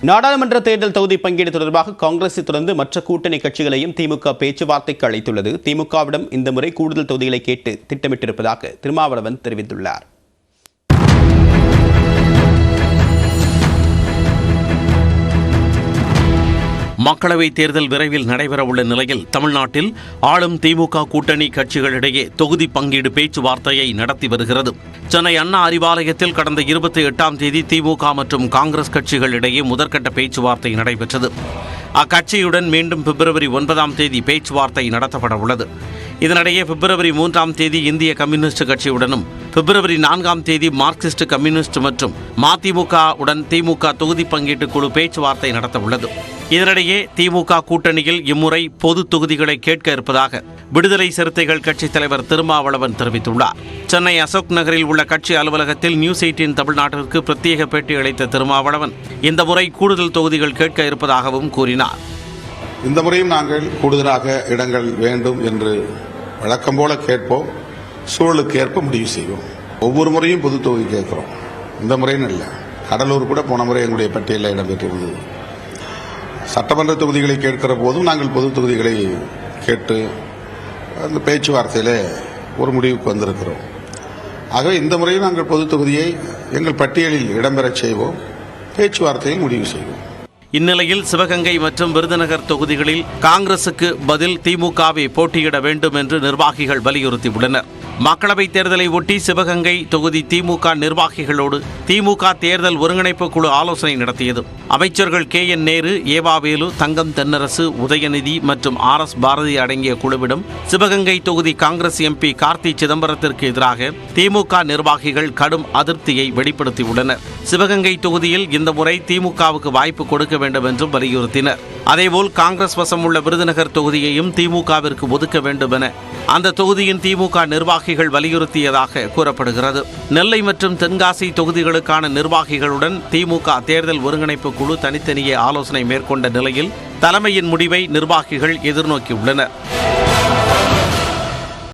நாடாளுமன்ற தேர்தல் தொகுதி பங்கீடு தொடர்பாக காங்கிரஸை தொடர்ந்து மற்ற கூட்டணி கட்சிகளையும் திமுக பேச்சுவார்த்தைக்கு அழைத்துள்ளது. திமுகவிடம் இந்த முறை கூடுதல் தொகுதிகளை கேட்டு திட்டமிட்டிருப்பதாக திருமாவளவன் தெரிவித்துள்ளார். மக்களவைத் தேர்தல் விரைவில் நடைபெறவுள்ள நிலையில் தமிழ்நாட்டில் ஆளும் திமுக கூட்டணி கட்சிகளிடையே தொகுதி பங்கீடு பேச்சுவார்த்தையை நடத்தி வருகிறது. சென்னை அண்ணா அறிவாலயத்தில் கடந்த 28ஆம் தேதி திமுக மற்றும் காங்கிரஸ் கட்சிகளிடையே முதற்கட்ட பேச்சுவார்த்தை நடைபெற்றது. அக்கட்சியுடன் மீண்டும் பிப்ரவரி 9ஆம் தேதி பேச்சுவார்த்தை நடத்தப்பட உள்ளது. இதனிடையே பிப்ரவரி 3ஆம் தேதி இந்திய கம்யூனிஸ்ட் கட்சியுடனும் பிப்ரவரி 4ஆம் தேதி மார்க்சிஸ்ட் கம்யூனிஸ்ட் மற்றும் மதிமுகவுடன் திமுக தொகுதி பங்கீட்டு குழு பேச்சுவார்த்தை நடத்த உள்ளது. இதனிடையே திமுக கூட்டணியில் இம்முறை பொது தொகுதிகளை கேட்க இருப்பதாக விடுதலை சிறுத்தைகள் கட்சித் தலைவர் திருமாவளவன் தெரிவித்துள்ளார். சென்னை அசோக் நகரில் உள்ள கட்சி அலுவலகத்தில் நியூஸ் 18 தமிழ்நாட்டிற்கு பிரத்யேக பேட்டி அளித்த திருமாவளவன் இந்த முறை கூடுதல் தொகுதிகள் கேட்க இருப்பதாகவும் கூறினார். இந்த முறையும் நாங்கள் கூடுதலாக இடங்கள் வேண்டும் என்று வழக்கம் போல கேட்போம். சூழலுக்கு ஏற்ப முடிவு செய்வோம். ஒவ்வொரு முறையும் பொது தொகுதி கேட்கிறோம். இந்த முறைன்னு இல்லை. கடலூர் கூட போன முறை எங்களுடைய பட்டியலில் இடம்பெற்றிருந்தது. சட்டமன்ற தொகுதிகளை கேட்கிற போதும் நாங்கள் பொது தொகுதிகளை கேட்டு அந்த பேச்சுவார்த்தையில் ஒரு முடிவுக்கு வந்திருக்கிறோம். ஆகவே இந்த முறையும் நாங்கள் பொது தொகுதியை எங்கள் பட்டியலில் இடம்பெறச் செய்வோம். பேச்சுவார்த்தையில் முடிவு செய்வோம். இந்நிலையில் சிவகங்கை மற்றும் விருதுநகர் தொகுதிகளில் காங்கிரசுக்கு பதில் திமுகவை போட்டியிட வேண்டும் என்று நிர்வாகிகள் வலியுறுத்தியுள்ளனர். மக்களவைத் தேர்தலை ஒட்டி சிவகங்கை தொகுதி திமுக நிர்வாகிகளோடு திமுக தேர்தல் ஒருங்கிணைப்பு குழு ஆலோசனை நடத்தியது. அமைச்சர்கள் KN நேரு, ஏவாவேலு, தங்கம் தென்னரசு, உதயநிதி மற்றும் RS பாரதி அடங்கிய குழுவிடம் சிவகங்கை தொகுதி காங்கிரஸ் MP கார்த்தி சிதம்பரத்திற்கு எதிராக திமுக நிர்வாகிகள் கடும் அதிருப்தியை வெளிப்படுத்தியுள்ளனர். சிவகங்கை தொகுதியில் இந்த முறை திமுகவுக்கு வாய்ப்பு கொடுக்க வேண்டும் என்றும் வலியுறுத்தினர். அதேபோல் காங்கிரஸ் வசம் உள்ள விருதுநகர் தொகுதியையும் திமுகவிற்கு ஒதுக்க வேண்டும் என அந்த தொகுதியின் திமுக நிர்வாகிகள் வலியுறுத்தியதாக கூறப்படுகிறது. நெல்லை மற்றும் தென்காசி தொகுதிகளுக்கான நிர்வாகிகளுடன் திமுக தேர்தல் ஒருங்கிணைப்பு குழு தனித்தனியே ஆலோசனை மேற்கொண்ட நிலையில் தலைமையின் முடிவை நிர்வாகிகள் எதிர்நோக்கியுள்ளனர்.